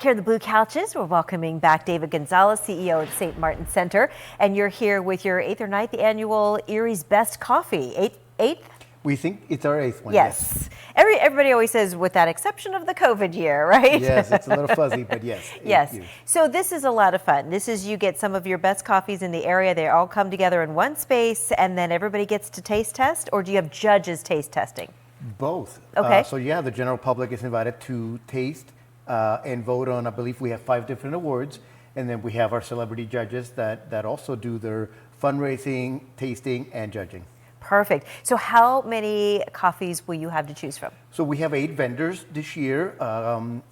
Here are the Blue Couches. We're welcoming back David Gonzalez, CEO of the St. Martin Center, and you're here with your 8th or 9th annual Erie's Best Coffee. Eighth? We think it's our 8th one. Yes. Everybody always says, with that exception of the COVID year, right? Yes, it's a little fuzzy, but yes. Yes. So this is a lot of fun. This is, you get some of your best coffees in the area. They all come together in one space, and then everybody gets to taste test, or do you have judges taste testing? Both. Okay. So yeah, the general public is invited to taste and vote on, I believe we have 5 different awards. And then we have our celebrity judges that also do their fundraising, tasting, and judging. Perfect. So how many coffees will you have to choose from? So we have 8 vendors this year,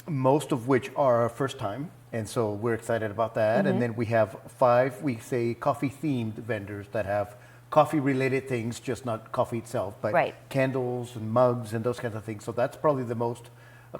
most of which are first time. And so we're excited about that. And then we have 5, we say coffee themed vendors that have coffee related things, just not coffee itself, but candles and mugs and those kinds of things. So that's probably the most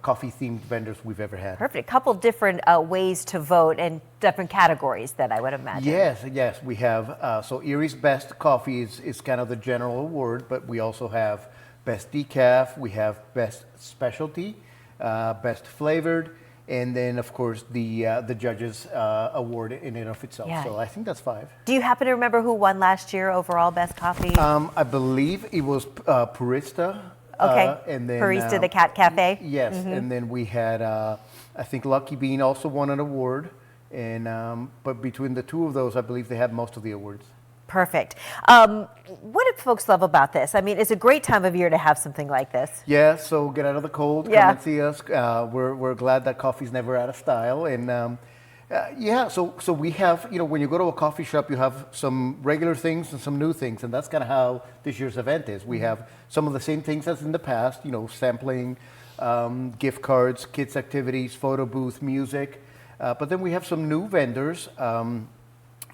coffee themed vendors we've ever had. Perfect. A couple different ways to vote and different categories that I would imagine. Yes, we have. So Erie's Best Coffee is kind of the general award, but we also have Best Decaf, we have Best Specialty, Best Flavored, and then of course the Judges Award in and of itself. Yeah. So I think that's 5. Do you happen to remember who won last year overall Best Coffee? I believe it was Purista. Okay, and then, Barista, the Cat Cafe? Yes, and then we had, I think Lucky Bean also won an award, and but between the 2 of those, I believe they had most of the awards. Perfect. What do folks love about this? I mean, it's a great time of year to have something like this. Yeah, so get out of the cold, come and see us. We're glad that coffee's never out of style, and so we have, when you go to a coffee shop, you have some regular things and some new things, and that's kind of how this year's event is. We have some of the same things as in the past, sampling, gift cards, kids activities, photo booth, music, but then we have some new vendors.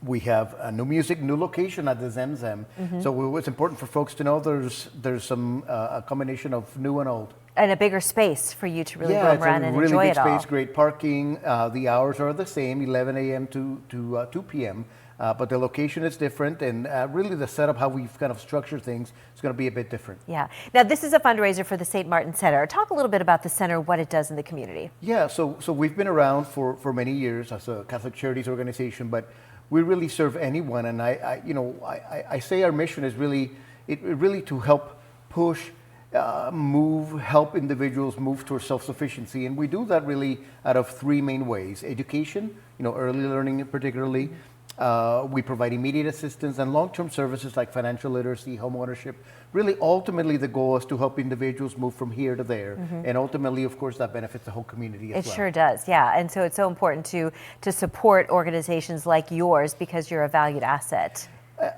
We have new music, new location at the Zemzem. So it's important for folks to know there's some a combination of new and old. And a bigger space for you to really roam around and enjoy it all. Yeah, it's a really big space, great parking. The hours are the same, 11 a.m. to 2 p.m. But the location is different, and really the setup, how we've kind of structured things, is going to be a bit different. Yeah. Now, this is a fundraiser for the St. Martin Center. Talk a little bit about the center, what it does in the community. Yeah, so we've been around for many years as a Catholic Charities organization, but we really serve anyone. And I say our mission is really to help push, help individuals move towards self-sufficiency, and we do that really out of 3 main ways: education, early learning particularly. We provide immediate assistance and long-term services like financial literacy, home ownership. Really, ultimately, the goal is to help individuals move from here to there, and ultimately, of course, that benefits the whole community as well. It sure does, yeah. And so it's so important to support organizations like yours because you're a valued asset.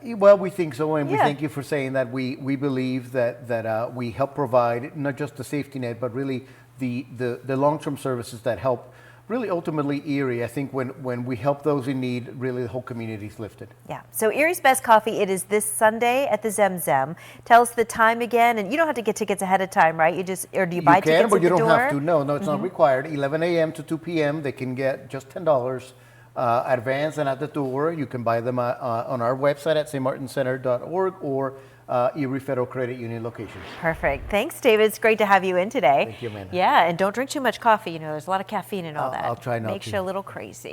Well, we think so, and we thank you for saying that. We believe that we help provide not just the safety net, but really the long-term services that help really ultimately Erie. I think when we help those in need, really the whole community is lifted. Yeah. So Erie's Best Coffee, it is this Sunday at the Zemzem. Tell us the time again, and you don't have to get tickets ahead of time, right? Or do you buy tickets at the door? You can, but you don't have to. No, it's not required. 11 a.m. to 2 p.m. They can get just $10 advance and at the door. You can buy them on our website at stmartincenter.org or Erie Federal Credit Union locations. Perfect. Thanks, David. It's great to have you in today. Thank you, Amanda. Yeah, and don't drink too much coffee. There's a lot of caffeine and all that. I'll try not to. Makes you a little crazy.